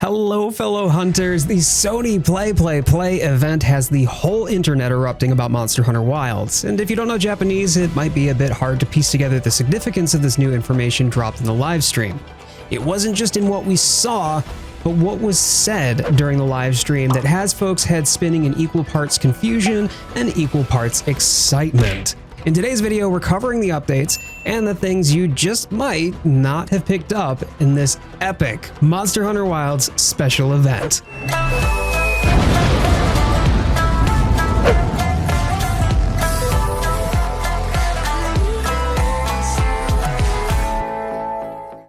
Hello, fellow hunters. The Sony Play event has the whole internet erupting about Monster Hunter Wilds. And if you don't know Japanese, it might be a bit hard to piece together the significance of this new information dropped in the live stream. It wasn't just in what we saw, but what was said during the live stream that has folks' heads spinning in equal parts confusion and equal parts excitement. In today's video, we're covering the updates and the things you just might not have picked up in this epic Monster Hunter Wilds special event.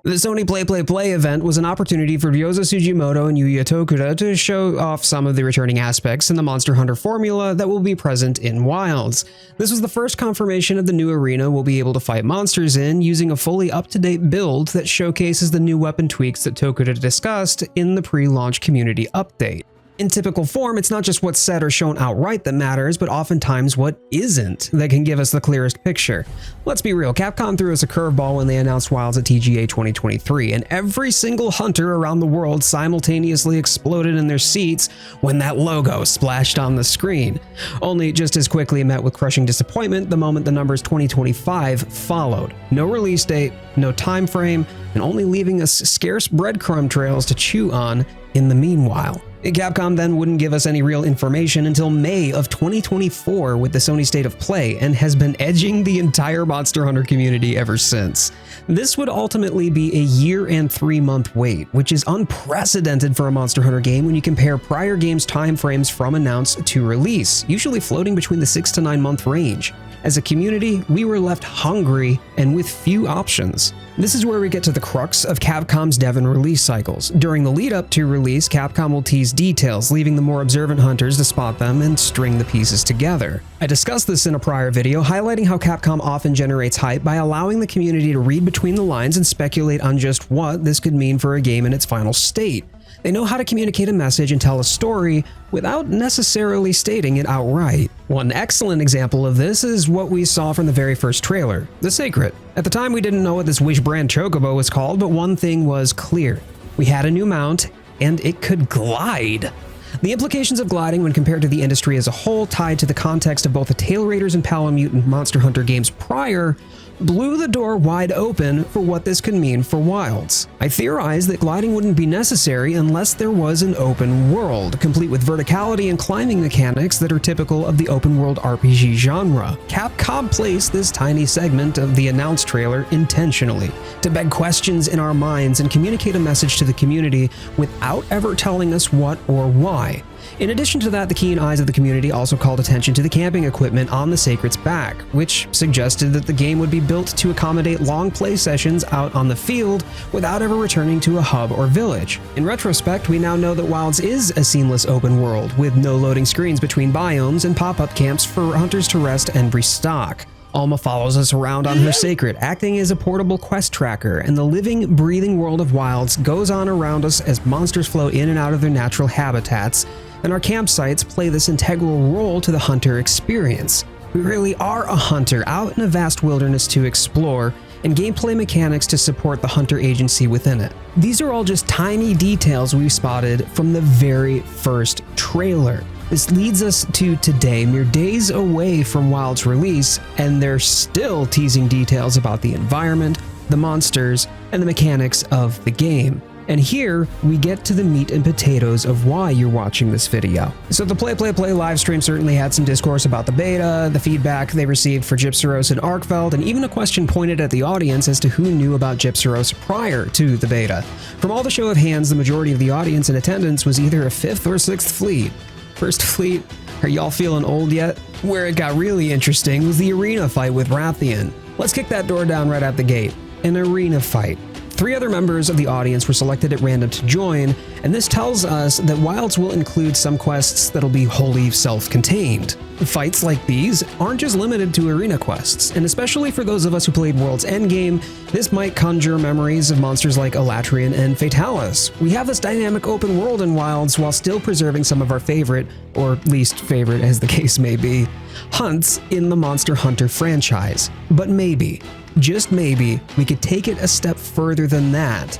The Sony Play event was an opportunity for Ryozo Tsujimoto and Yuya Tokura to show off some of the returning aspects in the Monster Hunter formula that will be present in Wilds. This was the first confirmation of the new arena we'll be able to fight monsters in using a fully up-to-date build that showcases the new weapon tweaks that Tokura discussed in the pre-launch community update. In typical form, it's not just what's said or shown outright that matters, but oftentimes what isn't that can give us the clearest picture. Let's be real, Capcom threw us a curveball when they announced Wilds at TGA 2023, and every single hunter around the world simultaneously exploded in their seats when that logo splashed on the screen. Only just as quickly met with crushing disappointment the moment the numbers 2025 followed. No release date, no time frame, and only leaving us scarce breadcrumb trails to chew on in the meanwhile. Capcom then wouldn't give us any real information until May of 2024 with the Sony State of Play and has been edging the entire Monster Hunter community ever since. This would ultimately be a year and 3-month wait, which is unprecedented for a Monster Hunter game when you compare prior games' timeframes from announce to release, usually floating between the 6 to 9 month range. As a community, we were left hungry and with few options. This is where we get to the crux of Capcom's dev and release cycles. During the lead up to release, Capcom will tease details, leaving the more observant hunters to spot them and string the pieces together. I discussed this in a prior video, highlighting how Capcom often generates hype by allowing the community to read between the lines and speculate on just what this could mean for a game in its final state. They know how to communicate a message and tell a story without necessarily stating it outright. One excellent example of this is what we saw from the very first trailer, The Sacred. At the time, we didn't know what this Wish brand chocobo was called, but one thing was clear. We had a new mount, and it could glide. The implications of gliding when compared to the industry as a whole, tied to the context of both the Tail Raiders and Palamutant Monster Hunter games prior, blew the door wide open for what this could mean for Wilds. I theorized that gliding wouldn't be necessary unless there was an open world, complete with verticality and climbing mechanics that are typical of the open world RPG genre. Capcom placed this tiny segment of the announced trailer intentionally, to beg questions in our minds and communicate a message to the community without ever telling us what or why. In addition to that, the keen eyes of the community also called attention to the camping equipment on the Sacred's back, which suggested that the game would be built to accommodate long play sessions out on the field without ever returning to a hub or village. In retrospect, we now know that Wilds is a seamless open world, with no loading screens between biomes and pop-up camps for hunters to rest and restock. Alma follows us around on her Sacred, acting as a portable quest tracker, and the living, breathing world of Wilds goes on around us as monsters flow in and out of their natural habitats, and our campsites play this integral role to the hunter experience. We really are a hunter out in a vast wilderness to explore, and gameplay mechanics to support the hunter agency within it. These are all just tiny details we've spotted from the very first trailer. This leads us to today, mere days away from Wilds release, and they're still teasing details about the environment, the monsters, and the mechanics of the game. And here, we get to the meat and potatoes of why you're watching this video. So the Play live stream certainly had some discourse about the beta, the feedback they received for Gypceros and Arkveld, and even a question pointed at the audience as to who knew about Gypceros prior to the beta. From all the show of hands, the majority of the audience in attendance was either a 5th or 6th fleet. First fleet, are y'all feeling old yet? Where it got really interesting was the arena fight with Rathian. Let's kick that door down right out the gate. An arena fight. 3 other members of the audience were selected at random to join, and this tells us that Wilds will include some quests that'll be wholly self-contained. Fights like these aren't just limited to arena quests, and especially for those of us who played World's Endgame, this might conjure memories of monsters like Elatrian and Fatalis. We have this dynamic open world in Wilds while still preserving some of our favorite, or least favorite as the case may be, hunts in the Monster Hunter franchise. But maybe, just maybe, we could take it a step further than that.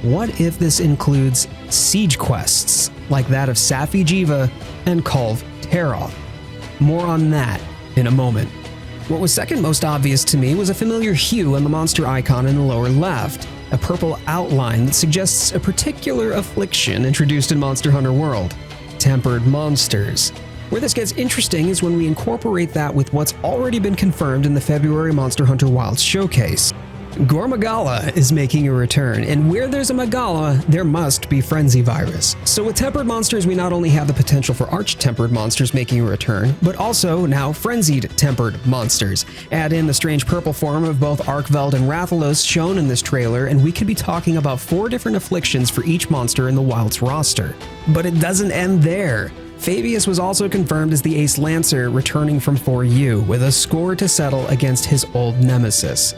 What if this includes siege quests, like that of Safi Jiva and Kulve Taroth. More on that in a moment. What was second most obvious to me was a familiar hue on the monster icon in the lower left, a purple outline that suggests a particular affliction introduced in Monster Hunter World: tempered monsters. Where this gets interesting is when we incorporate that with what's already been confirmed in the February Monster Hunter Wilds showcase. Gore Magala is making a return, and where there's a Magala, there must be Frenzy Virus. So with tempered monsters, we not only have the potential for arch-tempered monsters making a return, but also now frenzied tempered monsters. Add in the strange purple form of both Arkveld and Rathalos shown in this trailer, and we could be talking about 4 different afflictions for each monster in the Wilds roster. But it doesn't end there. Fabius was also confirmed as the Ace Lancer returning from 4U, with a score to settle against his old nemesis.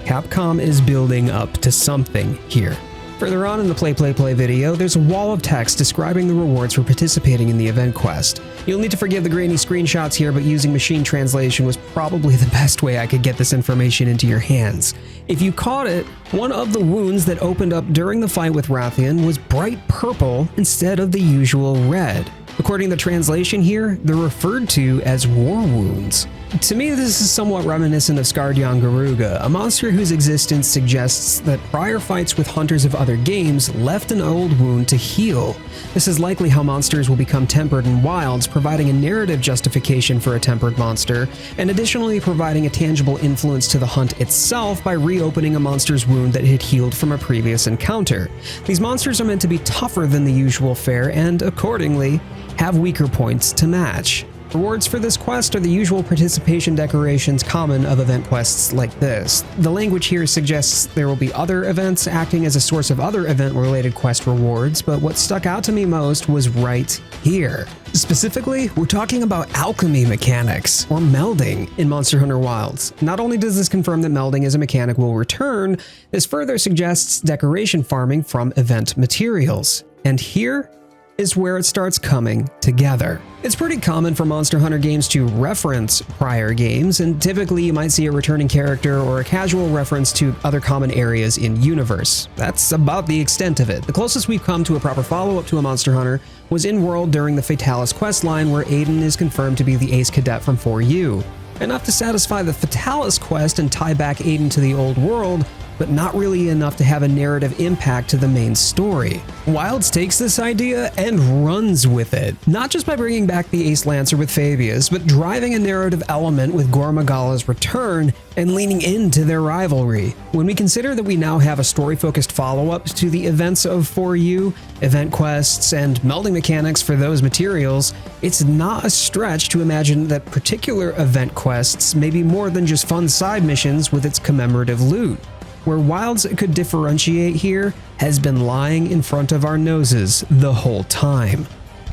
Capcom is building up to something here. Further on in the Play video, there's a wall of text describing the rewards for participating in the event quest. You'll need to forgive the grainy screenshots here, but using machine translation was probably the best way I could get this information into your hands. If you caught it, one of the wounds that opened up during the fight with Rathian was bright purple instead of the usual red. According to the translation here, they're referred to as war wounds. To me, this is somewhat reminiscent of Skardian Garuga, a monster whose existence suggests that prior fights with hunters of other games left an old wound to heal. This is likely how monsters will become tempered in Wilds, providing a narrative justification for a tempered monster, and additionally providing a tangible influence to the hunt itself by reopening a monster's wound that had healed from a previous encounter. These monsters are meant to be tougher than the usual fare and, accordingly, have weaker points to match. Rewards for this quest are the usual participation decorations common of event quests like this. The language here suggests there will be other events acting as a source of other event-related quest rewards, but what stuck out to me most was right here. Specifically, we're talking about alchemy mechanics, or melding, in Monster Hunter Wilds. Not only does this confirm that melding as a mechanic will return, this further suggests decoration farming from event materials. And here is where it starts coming together. It's pretty common for Monster Hunter games to reference prior games, and typically you might see a returning character or a casual reference to other common areas in universe. That's about the extent of it. The closest we've come to a proper follow-up to a Monster Hunter was in World during the Fatalis questline, where Aiden is confirmed to be the Ace Cadet from 4U. Enough to satisfy the Fatalis quest and tie back Aiden to the old world, but not really enough to have a narrative impact to the main story. Wilds takes this idea and runs with it, not just by bringing back the Ace Lancer with Fabius, but driving a narrative element with Gore Magala's return and leaning into their rivalry. When we consider that we now have a story-focused follow-up to the events of 4U, event quests, and melding mechanics for those materials, it's not a stretch to imagine that particular event quests may be more than just fun side missions with its commemorative loot. Where Wilds could differentiate here has been lying in front of our noses the whole time.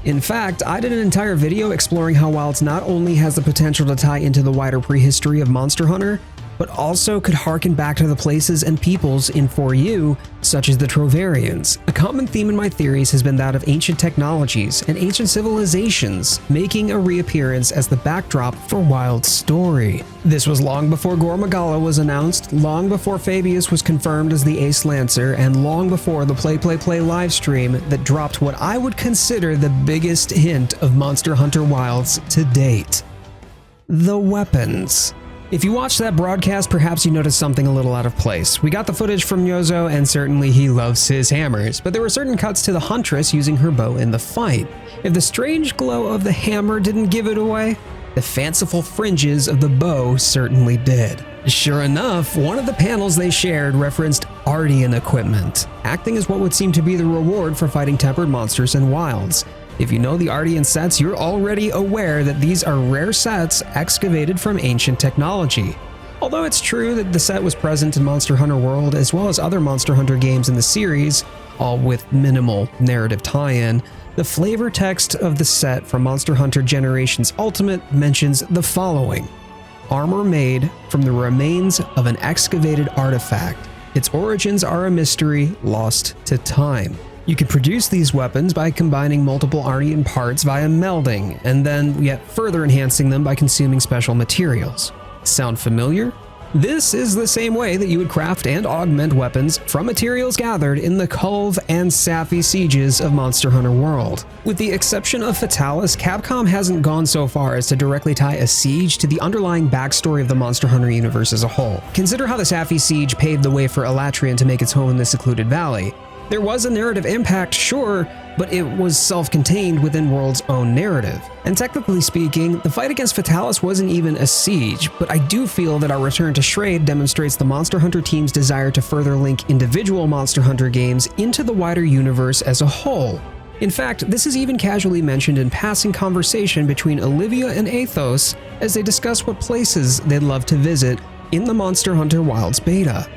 In fact, I did an entire video exploring how Wilds not only has the potential to tie into the wider prehistory of Monster Hunter, but also could harken back to the places and peoples in 4U, such as the Trovarians. A common theme in my theories has been that of ancient technologies and ancient civilizations making a reappearance as the backdrop for Wild's story. This was long before Gore Magala was announced, long before Fabius was confirmed as the Ace Lancer, and long before the Play livestream that dropped what I would consider the biggest hint of Monster Hunter Wilds to date: the weapons. If you watched that broadcast, perhaps you noticed something a little out of place. We got the footage from Yozo, and certainly he loves his hammers, but there were certain cuts to the Huntress using her bow in the fight. If the strange glow of the hammer didn't give it away, the fanciful fringes of the bow certainly did. Sure enough, one of the panels they shared referenced Ardian equipment, acting as what would seem to be the reward for fighting tempered monsters in Wilds. If you know the Ardian sets, you're already aware that these are rare sets excavated from ancient technology. Although it's true that the set was present in Monster Hunter World as well as other Monster Hunter games in the series, all with minimal narrative tie-in, the flavor text of the set from Monster Hunter Generations Ultimate mentions the following: armor made from the remains of an excavated artifact. Its origins are a mystery lost to time. You can produce these weapons by combining multiple Ardian parts via melding, and then yet further enhancing them by consuming special materials. Sound familiar? This is the same way that you would craft and augment weapons from materials gathered in the Kulve and Saphi sieges of Monster Hunter World. With the exception of Fatalis, Capcom hasn't gone so far as to directly tie a siege to the underlying backstory of the Monster Hunter universe as a whole. Consider how the Saphi siege paved the way for Elatrian to make its home in the secluded valley. There was a narrative impact, sure, but it was self-contained within World's own narrative. And technically speaking, the fight against Fatalis wasn't even a siege, but I do feel that our return to Schrade demonstrates the Monster Hunter team's desire to further link individual Monster Hunter games into the wider universe as a whole. In fact, this is even casually mentioned in passing conversation between Olivia and Athos as they discuss what places they'd love to visit in the Monster Hunter Wilds beta.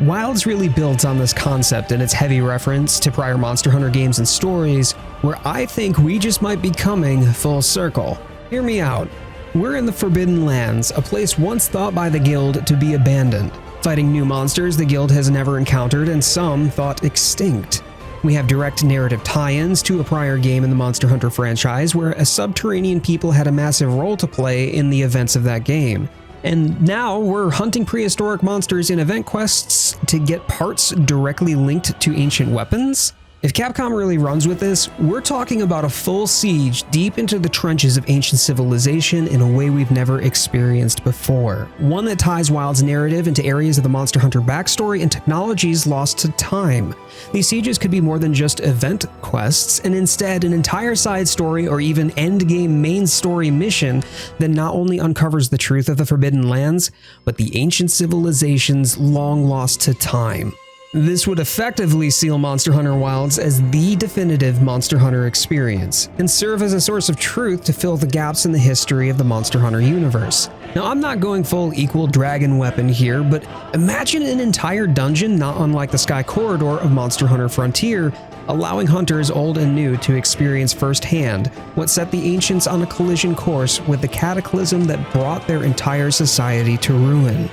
Wilds really builds on this concept and its heavy reference to prior Monster Hunter games and stories, where I think we just might be coming full circle. Hear me out. We're in the Forbidden Lands, a place once thought by the Guild to be abandoned, fighting new monsters the Guild has never encountered and some thought extinct. We have direct narrative tie-ins to a prior game in the Monster Hunter franchise where a subterranean people had a massive role to play in the events of that game. And now we're hunting prehistoric monsters in event quests to get parts directly linked to ancient weapons? If Capcom really runs with this, we're talking about a full siege deep into the trenches of ancient civilization in a way we've never experienced before. One that ties Wild's narrative into areas of the Monster Hunter backstory and technologies lost to time. These sieges could be more than just event quests, and instead an entire side story or even endgame main story mission that not only uncovers the truth of the Forbidden Lands, but the ancient civilizations long lost to time. This would effectively seal Monster Hunter Wilds as the definitive Monster Hunter experience, and serve as a source of truth to fill the gaps in the history of the Monster Hunter universe. Now, I'm not going full equal dragon weapon here, but imagine an entire dungeon not unlike the Sky Corridor of Monster Hunter Frontier, allowing hunters old and new to experience firsthand what set the ancients on a collision course with the cataclysm that brought their entire society to ruin.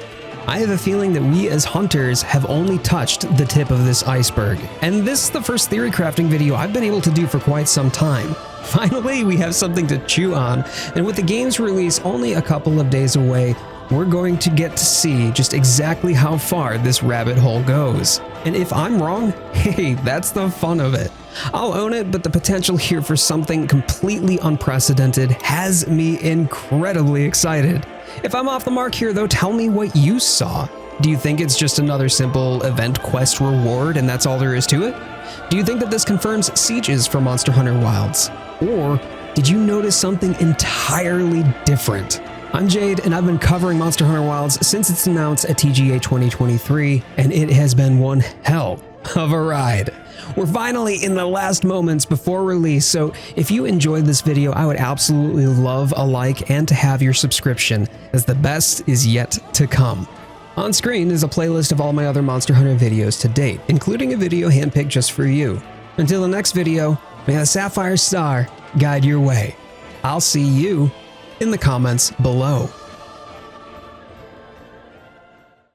I have a feeling that we as hunters have only touched the tip of this iceberg, and this is the first theory crafting video I've been able to do for quite some time. Finally, we have something to chew on, and with the game's release only a couple of days away, we're going to get to see just exactly how far this rabbit hole goes. And if I'm wrong, hey, that's the fun of it. I'll own it, but the potential here for something completely unprecedented has me incredibly excited. If I'm off the mark here though, tell me what you saw. Do you think it's just another simple event quest reward and that's all there is to it? Do you think that this confirms sieges for Monster Hunter Wilds? Or did you notice something entirely different? I'm Jade, and I've been covering Monster Hunter Wilds since its announced at TGA 2023, and it has been one hell of a ride. We're finally in the last moments before release, so if you enjoyed this video, I would absolutely love a like and to have your subscription, as the best is yet to come. On screen is a playlist of all my other Monster Hunter videos to date, including a video handpicked just for you. Until the next video, may the Sapphire Star guide your way. I'll see you in the comments below.